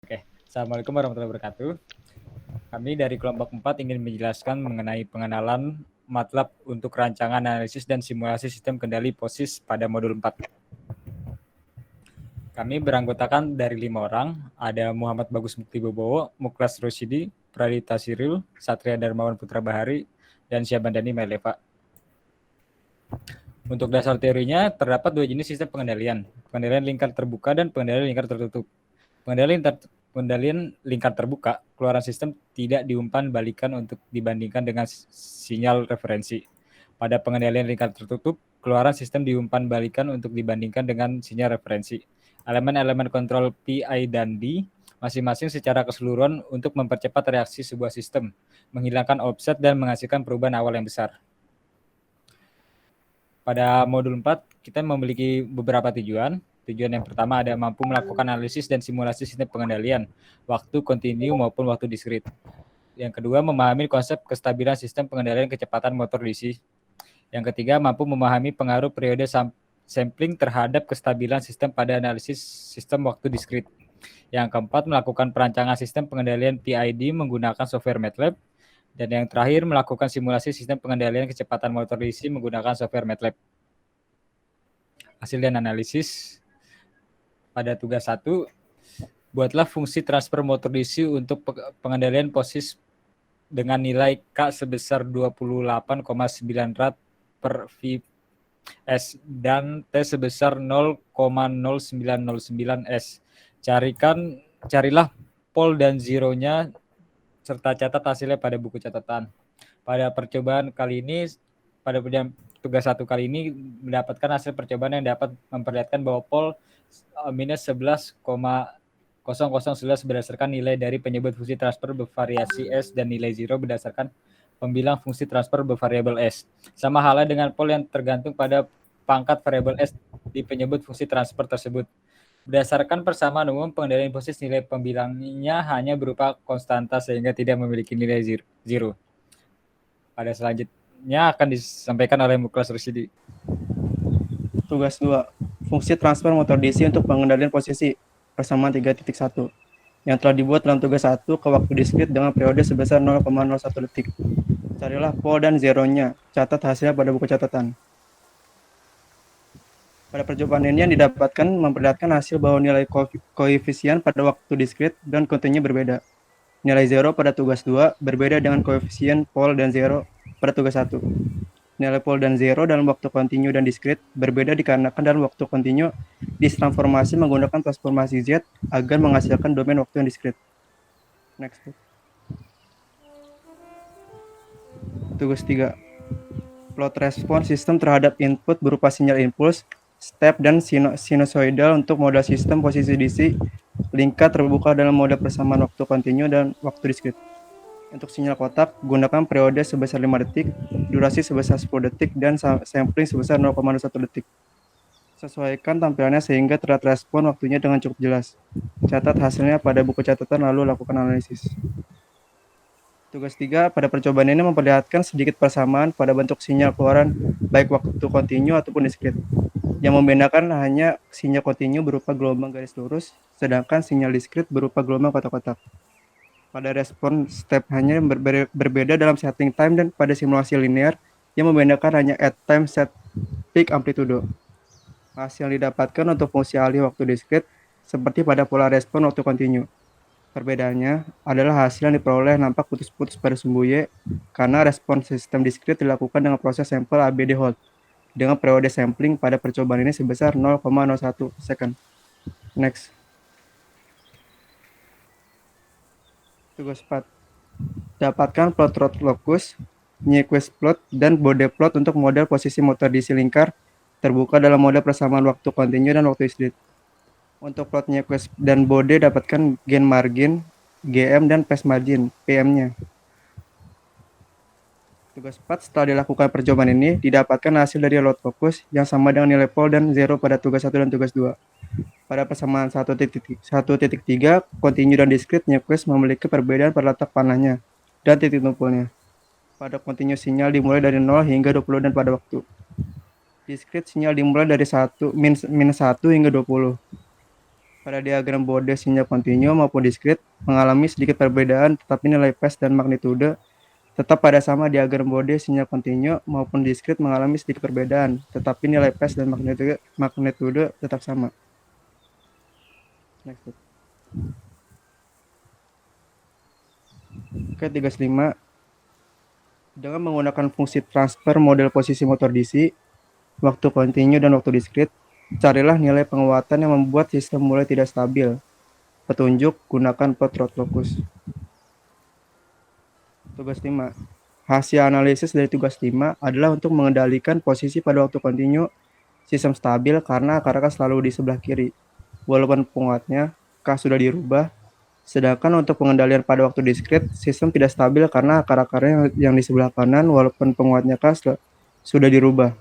Oke, Assalamualaikum warahmatullahi wabarakatuh. Kami dari kelompok 4 ingin menjelaskan mengenai pengenalan MATLAB untuk rancangan analisis dan simulasi sistem kendali POSIS pada modul 4. Kami beranggotakan dari 5 orang, ada Muhammad Bagus Mukti Bobowo, Muklas Rosyidi, Pradita Siril, Satria Darmawan Putra Bahari, dan Syabandani Meleva. Untuk dasar teorinya, terdapat dua jenis sistem pengendalian lingkar terbuka dan pengendalian lingkar tertutup. Pengendalian lingkar terbuka, keluaran sistem tidak diumpan balikan untuk dibandingkan dengan sinyal referensi. Pada pengendalian lingkar tertutup, keluaran sistem diumpan balikan untuk dibandingkan dengan sinyal referensi. Elemen-elemen kontrol P, I, dan D masing-masing secara keseluruhan untuk mempercepat reaksi sebuah sistem, menghilangkan offset dan menghasilkan perubahan awal yang besar. Pada modul 4, kita memiliki beberapa tujuan. Tujuan yang pertama ada mampu melakukan analisis dan simulasi sistem pengendalian, waktu kontinu maupun waktu diskrit. Yang kedua, memahami konsep kestabilan sistem pengendalian kecepatan motor DC. Yang ketiga, mampu memahami pengaruh periode sampling terhadap kestabilan sistem pada analisis sistem waktu diskrit. Yang keempat, melakukan perancangan sistem pengendalian PID menggunakan software MATLAB. Dan yang terakhir, melakukan simulasi sistem pengendalian kecepatan motor DC menggunakan software MATLAB. Hasil dan analisis. Pada tugas 1, buatlah fungsi transfer motor DC untuk pengendalian POSIS dengan nilai K sebesar 28,9 rad per Fs dan T sebesar 0,0909 S. Carilah pol dan zero-nya serta catat hasilnya pada buku catatan. Pada percobaan kali ini, pada tugas 1 kali ini mendapatkan hasil percobaan yang dapat memperlihatkan bahwa pol minus 11,0011 berdasarkan nilai dari penyebut fungsi transfer bervariasi S dan nilai 0 berdasarkan pembilang fungsi transfer bervariabel S. Sama halnya dengan pol yang tergantung pada pangkat variabel S di penyebut fungsi transfer tersebut. Berdasarkan persamaan umum, pengendalian POSIS nilai pembilangnya hanya berupa konstanta sehingga tidak memiliki nilai 0. Pada selanjutnya akan disampaikan oleh Muklas Rosyidi. Tugas 2. Fungsi transfer motor DC untuk pengendalian posisi persamaan 3.1 yang telah dibuat dalam tugas 1 ke waktu diskrit dengan periode sebesar 0,01 detik. Carilah pol dan zero-nya. Catat hasilnya pada buku catatan. Pada percobaan ini yang didapatkan memperlihatkan hasil bahwa nilai koefisien pada waktu diskrit dan kontinu berbeda. Nilai 0 pada tugas 2 berbeda dengan koefisien pol dan zero pada tugas 1. Nilai pol dan zero dalam waktu kontinu dan diskrit berbeda dikarenakan dalam waktu kontinu ditransformasi menggunakan transformasi Z agar menghasilkan domain waktu yang diskrit. Next. Tugas 3. Plot respon sistem terhadap input berupa sinyal impuls, step, dan sinusoidal untuk model sistem posisi DC lingkar terbuka dalam mode persamaan waktu kontinu dan waktu diskrit. Untuk sinyal kotak, gunakan periode sebesar 5 detik, durasi sebesar 10 detik, dan sampling sebesar 0,01 detik. Sesuaikan tampilannya sehingga terlihat respon waktunya dengan cukup jelas. Catat hasilnya pada buku catatan lalu lakukan analisis. Tugas 3 pada percobaan ini memperlihatkan sedikit persamaan pada bentuk sinyal keluaran baik waktu kontinu ataupun diskrit. Yang membedakan hanya sinyal kontinu berupa gelombang garis lurus, sedangkan sinyal diskrit berupa gelombang kotak-kotak. Pada respon step hanya berbeda dalam setting time dan pada simulasi linear yang membedakan hanya at time set peak amplitude. Hasil yang didapatkan untuk fungsi alih waktu diskrit seperti pada pola respon waktu kontinu. Perbedaannya adalah hasil yang diperoleh nampak putus-putus pada sumbu Y karena respon sistem diskrit dilakukan dengan proses sampel ABD hold dengan periode sampling pada percobaan ini sebesar 0,01 second. Next. Tugas 4. Dapatkan plot root locus, Nyquist plot, dan Bode plot untuk model posisi motor DC lingkar terbuka dalam mode persamaan waktu kontinu dan waktu diskrit. Untuk plot Nyquist dan Bode dapatkan gain margin, GM, dan phase margin, PM-nya. Tugas 4, setelah dilakukan percobaan ini, didapatkan hasil dari load focus yang sama dengan nilai pol dan zero pada tugas 1 dan tugas 2. Pada persamaan 1.3, kontinu dan diskrit Nyquist memiliki perbedaan pada letak panahnya dan titik tumpulnya. Pada kontinu sinyal dimulai dari 0 hingga 20 dan pada waktu. Diskrit sinyal dimulai dari minus 1 hingga 20. Pada diagram Bode sinyal kontinu maupun diskrit mengalami sedikit perbedaan, tetapi nilai phase dan magnitude tetap pada sama. Diagram Bode sinyal kontinu maupun diskrit mengalami sedikit perbedaan, tetapi nilai phase dan magnitude tetap sama. Next. Oke, 35. Dengan menggunakan fungsi transfer model posisi motor DC, waktu kontinu dan waktu diskrit, carilah nilai penguatan yang membuat sistem mulai tidak stabil. Petunjuk, gunakan plot root locus. Tugas 5. Hasil analisis dari tugas 5 adalah untuk mengendalikan posisi pada waktu kontinu sistem stabil karena akar-akar selalu di sebelah kiri. Walaupun penguatnya, K sudah dirubah, sedangkan untuk pengendalian pada waktu diskrit, sistem tidak stabil karena akar-akarnya yang di sebelah kanan walaupun penguatnya K sudah dirubah.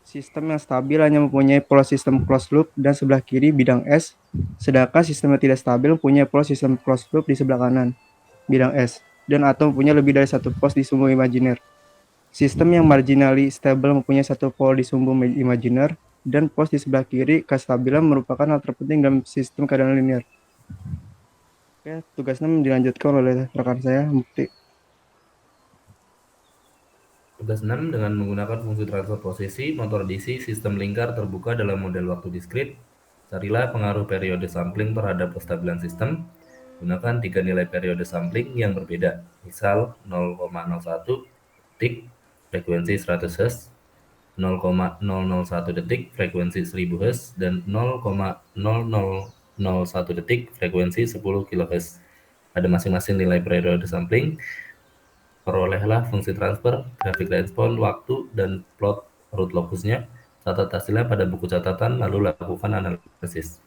Sistem yang stabil hanya mempunyai pola sistem closed loop dan sebelah kiri bidang S, sedangkan sistem yang tidak stabil mempunyai pola sistem closed loop di sebelah kanan bidang S, dan atau mempunyai lebih dari satu pos di sumbu imajiner. Sistem yang marginally stable mempunyai satu pol di sumbu imajiner, dan pos di sebelah kiri kestabilan merupakan hal terpenting dalam sistem keadaan linear. Oke, tugas 6 dilanjutkan oleh rekan saya, Mukti. Tugas 6 dengan menggunakan fungsi transfer posisi motor DC sistem lingkar terbuka dalam model waktu diskrit, carilah pengaruh periode sampling terhadap kestabilan sistem. Gunakan 3 nilai periode sampling yang berbeda, misal 0,01 detik frekuensi 100 Hz, 0,001 detik frekuensi 1000 Hz, dan 0,0001 detik frekuensi 10 kHz. Pada masing-masing nilai periode sampling, perolehlah fungsi transfer, grafik respon, waktu, dan plot root locusnya. Catat hasilnya pada buku catatan, lalu lakukan analisis.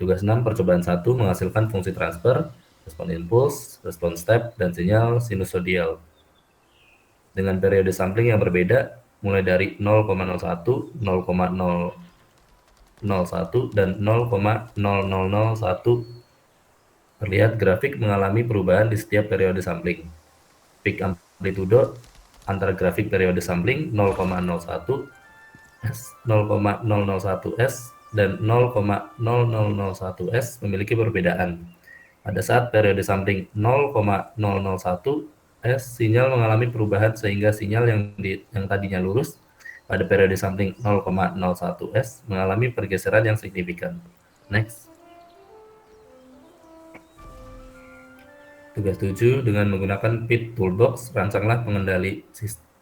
Tugas 6, percobaan 1, menghasilkan fungsi transfer, respon impuls, respon step, dan sinyal sinusoidal dengan periode sampling yang berbeda, mulai dari 0,01, 0,001, dan 0,0001. Terlihat grafik mengalami perubahan di setiap periode sampling. Peak amplitude antara grafik periode sampling 0,01 S, 0,001 S, dan 0,0001 S memiliki perbedaan. Pada saat periode sampling 0,001 S, sinyal mengalami perubahan sehingga sinyal yang tadinya lurus pada periode sampling 0,01 S mengalami pergeseran yang signifikan. Next. Tugas 7, dengan menggunakan PID Toolbox, rancanglah pengendali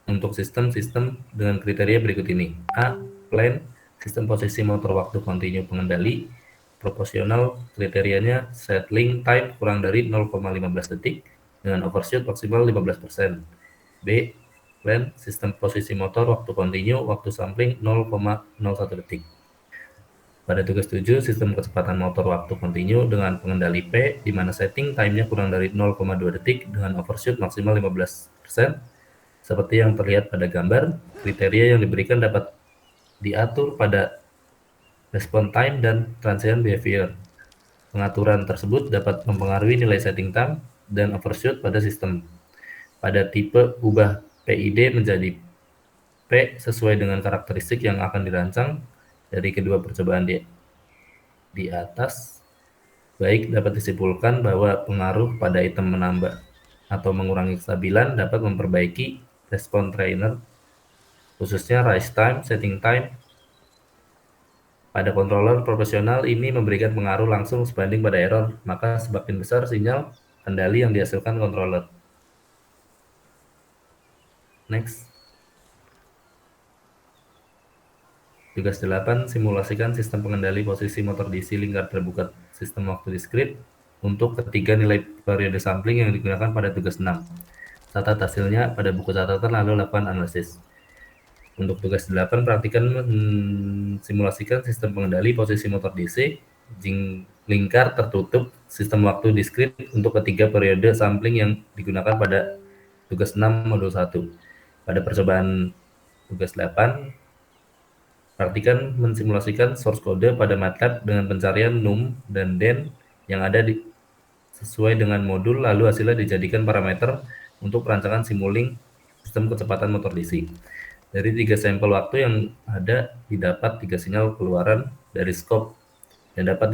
untuk sistem-sistem dengan kriteria berikut ini. A. Plan, sistem posisi motor waktu kontinu pengendali, proporsional, kriterianya settling time kurang dari 0,15 detik dengan overshoot maksimal 15%. B. Plan, sistem posisi motor waktu kontinu, waktu sampling 0,01 detik. Pada tugas 7, sistem kecepatan motor waktu kontinu dengan pengendali P, di mana setting time-nya kurang dari 0,2 detik dengan overshoot maksimal 15%. Seperti yang terlihat pada gambar, kriteria yang diberikan dapat diatur pada respon time dan transient behavior. Pengaturan tersebut dapat mempengaruhi nilai setting time dan overshoot pada sistem. Pada tipe ubah PID menjadi P sesuai dengan karakteristik yang akan dirancang. Dari kedua percobaan di atas, baik dapat disimpulkan bahwa pengaruh pada item menambah atau mengurangi kestabilan dapat memperbaiki respon trainer, khususnya rise time, setting time. Pada controller profesional ini memberikan pengaruh langsung sebanding pada error, maka semakin besar sinyal kendali yang dihasilkan controller. Next. Tugas 8, simulasikan sistem pengendali posisi motor DC lingkar terbuka sistem waktu diskrit untuk ketiga nilai periode sampling yang digunakan pada tugas 6. Catat hasilnya pada buku catatan lalu lakukan analisis. Untuk tugas 8, praktikan simulasikan sistem pengendali posisi motor DC lingkar tertutup sistem waktu diskrit untuk ketiga periode sampling yang digunakan pada tugas 6 modul 1. Pada percobaan tugas 8, praktikan mensimulasikan source code pada MATLAB dengan pencarian num dan den yang ada sesuai dengan modul, lalu hasilnya dijadikan parameter untuk perancangan simuling sistem kecepatan motor DC. Dari 3 sampel waktu yang ada, didapat 3 sinyal keluaran dari scope dan dapat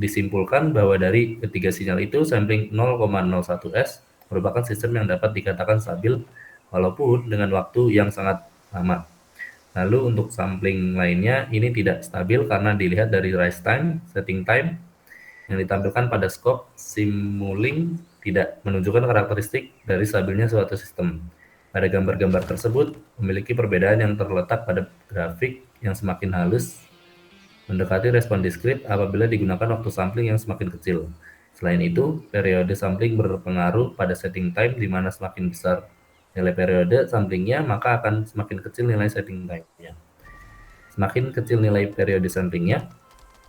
disimpulkan bahwa dari ketiga sinyal itu sampling 0,01S merupakan sistem yang dapat dikatakan stabil walaupun dengan waktu yang sangat lama. Lalu untuk sampling lainnya ini tidak stabil karena dilihat dari rise time, setting time yang ditampilkan pada scope Simulink tidak menunjukkan karakteristik dari stabilnya suatu sistem. Pada gambar-gambar tersebut memiliki perbedaan yang terletak pada grafik yang semakin halus mendekati respon diskrit apabila digunakan waktu sampling yang semakin kecil. Selain itu, periode sampling berpengaruh pada setting time di mana semakin besar nilai periode samplingnya, maka akan semakin kecil nilai setting time-nya. Semakin kecil nilai periode samplingnya,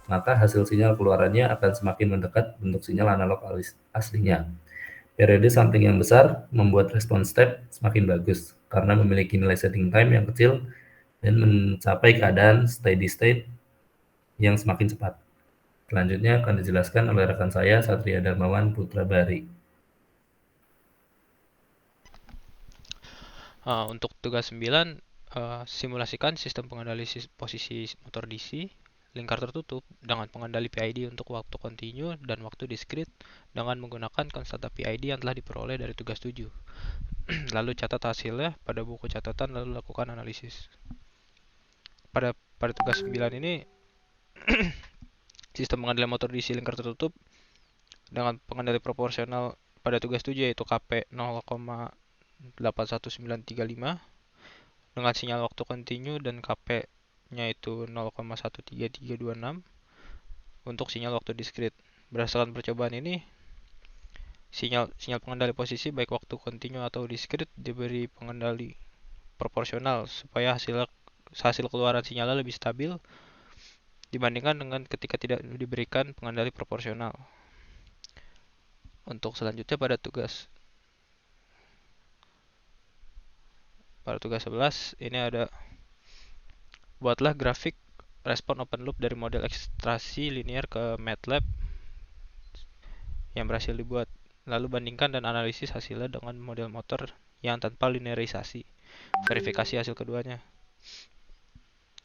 maka hasil sinyal keluarannya akan semakin mendekat bentuk sinyal analog aslinya. Periode sampling yang besar membuat respon step semakin bagus karena memiliki nilai setting time yang kecil dan mencapai keadaan steady state yang semakin cepat. Selanjutnya akan dijelaskan oleh rekan saya, Satria Darmawan Putra Bari. Untuk tugas 9, simulasikan sistem pengendali posisi motor DC lingkar tertutup dengan pengendali PID untuk waktu kontinu dan waktu diskrit dengan menggunakan konstanta PID yang telah diperoleh dari tugas 7. Lalu catat hasilnya pada buku catatan lalu lakukan analisis. Pada tugas 9 ini sistem pengendali motor DC lingkar tertutup dengan pengendali proporsional pada tugas 7 yaitu KP 0,81935 dengan sinyal waktu kontinu dan KP-nya itu 0,13326 untuk sinyal waktu diskrit. Berdasarkan percobaan ini, sinyal pengendali posisi baik waktu kontinu atau diskrit diberi pengendali proporsional supaya hasil keluaran sinyalnya lebih stabil dibandingkan dengan ketika tidak diberikan pengendali proporsional. Untuk selanjutnya pada tugas 11 ini ada buatlah grafik respon open loop dari model ekstraksi linear ke MATLAB yang berhasil dibuat. Lalu bandingkan dan analisis hasilnya dengan model motor yang tanpa linearisasi. Verifikasi hasil keduanya.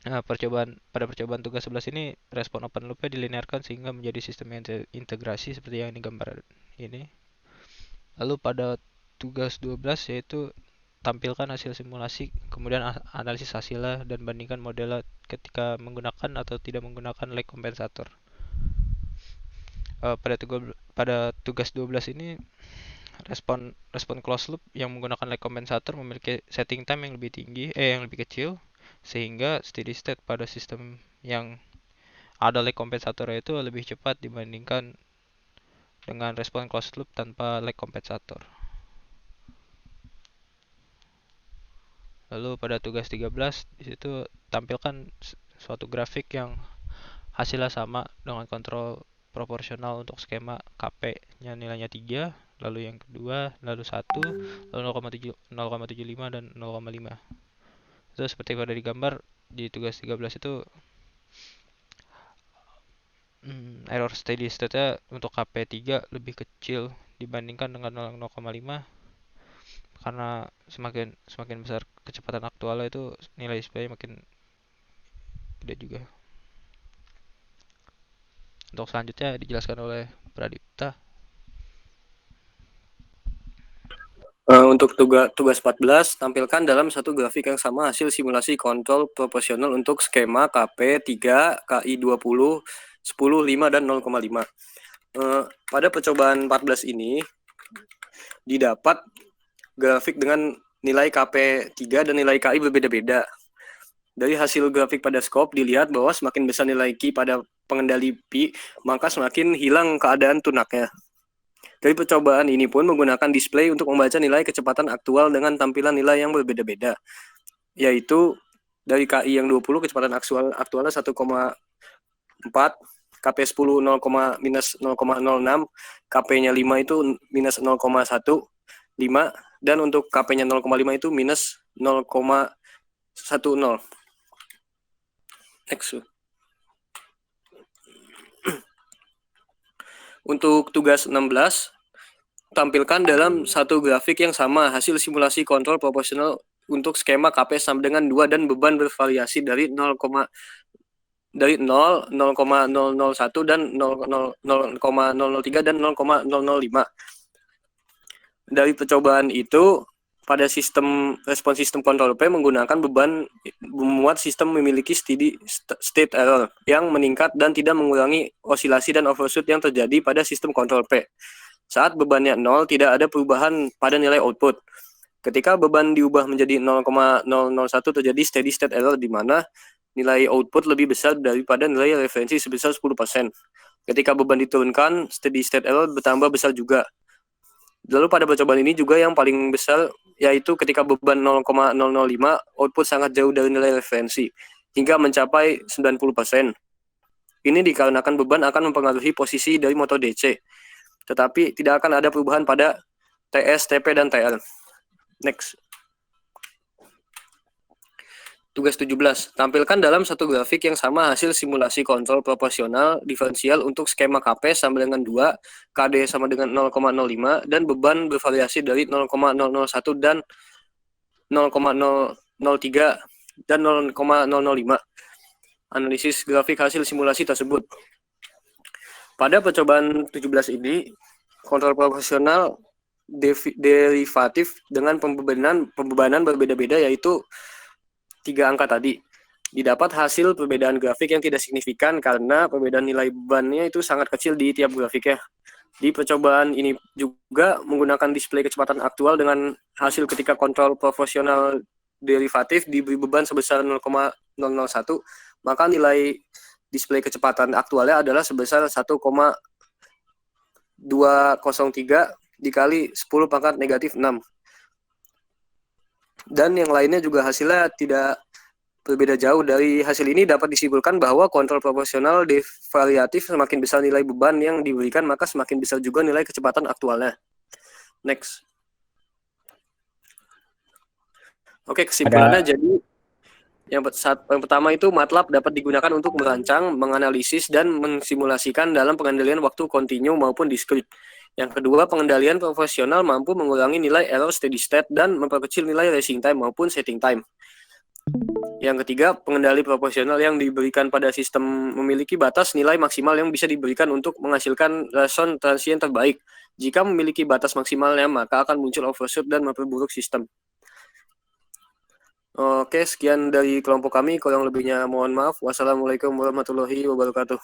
Nah, pada percobaan tugas 11 ini respon open loop-nya dilinearkan sehingga menjadi sistem integrasi seperti yang digambar ini. Lalu pada tugas 12 yaitu tampilkan hasil simulasi, kemudian analisis hasilnya dan bandingkan modelnya ketika menggunakan atau tidak menggunakan lag kompensator. Pada tugas 12 ini respon closed loop yang menggunakan lag kompensator memiliki setting time yang lebih kecil sehingga steady state pada sistem yang ada lag kompensator itu lebih cepat dibandingkan dengan respon closed loop tanpa lag kompensator. Lalu pada tugas 13 di situ tampilkan suatu grafik yang hasilnya sama dengan kontrol proporsional untuk skema KP-nya nilainya 3, lalu yang kedua, lalu 1, lalu 0,75 dan 0,5. Itu seperti pada digambar di tugas 13 itu error steady state-nya untuk KP3 lebih kecil dibandingkan dengan 0,5 karena semakin besar kecepatan aktualnya itu nilai display makin gede juga. Untuk selanjutnya dijelaskan oleh Pradipta. Untuk tugas 14, tampilkan dalam satu grafik yang sama hasil simulasi kontrol proporsional untuk skema KP3, KI20, 10, 5, dan 0,5. Pada percobaan 14 ini, didapat grafik dengan nilai KP3 dan nilai KI berbeda-beda. Dari hasil grafik pada scope dilihat bahwa semakin besar nilai Q pada pengendali P, maka semakin hilang keadaan tunaknya. Dari percobaan ini pun menggunakan display untuk membaca nilai kecepatan aktual dengan tampilan nilai yang berbeda-beda, yaitu dari KI yang 20 kecepatan aktualnya 1,4, KP10 minus 0,06, KP-nya 5 itu minus 0,15, dan untuk KP-nya 0,5 itu minus 0,10. Next. Untuk tugas 16, tampilkan dalam satu grafik yang sama hasil simulasi kontrol proporsional untuk skema KP sama dengan 2 dan beban bervariasi dari 0,5 dari 0, 0,001 dan 0,003 dan 0,005. Dari percobaan itu, pada sistem respon sistem kontrol P menggunakan beban memuat sistem memiliki steady state error yang meningkat dan tidak mengurangi osilasi dan overshoot yang terjadi pada sistem kontrol P. Saat bebannya 0, tidak ada perubahan pada nilai output. Ketika beban diubah menjadi 0,001 terjadi steady state error di mana nilai output lebih besar daripada nilai referensi sebesar 10%. Ketika beban diturunkan, steady state error bertambah besar juga. Lalu pada percobaan ini juga yang paling besar yaitu ketika beban 0,005 output sangat jauh dari nilai referensi hingga mencapai 90%. Ini dikarenakan beban akan mempengaruhi posisi dari motor DC, tetapi tidak akan ada perubahan pada TS, TP, dan TR. Next. Tugas 17. Tampilkan dalam satu grafik yang sama hasil simulasi kontrol proporsional diferensial untuk skema KP sama dengan 2, KD sama dengan 0,05, dan beban bervariasi dari 0,001 dan 0,003 dan 0,005. Analisis grafik hasil simulasi tersebut. Pada percobaan 17 ini, kontrol proporsional derivatif dengan pembebanan berbeda-beda yaitu 3 angka tadi. Didapat hasil perbedaan grafik yang tidak signifikan karena perbedaan nilai bebannya itu sangat kecil di tiap grafiknya. Di percobaan ini juga menggunakan display kecepatan aktual dengan hasil ketika kontrol proporsional derivatif diberi beban sebesar 0,001, maka nilai display kecepatan aktualnya adalah sebesar 1,203 dikali 10 pangkat negatif 6. Dan yang lainnya juga hasilnya tidak berbeda jauh. Dari hasil ini dapat disimpulkan bahwa kontrol proporsional variatif semakin besar nilai beban yang diberikan, maka semakin besar juga nilai kecepatan aktualnya. Next. Oke, kesimpulannya jadi yang pertama itu MATLAB dapat digunakan untuk merancang, menganalisis, dan mensimulasikan dalam pengendalian waktu kontinu maupun diskrit. Yang kedua, pengendalian profesional mampu mengurangi nilai error steady state dan memperkecil nilai racing time maupun setting time. Yang ketiga, pengendali proporsional yang diberikan pada sistem memiliki batas nilai maksimal yang bisa diberikan untuk menghasilkan respon transient terbaik. Jika memiliki batas maksimalnya, maka akan muncul overshoot dan memperburuk sistem. Oke, sekian dari kelompok kami. Kurang lebihnya mohon maaf. Wassalamualaikum warahmatullahi wabarakatuh.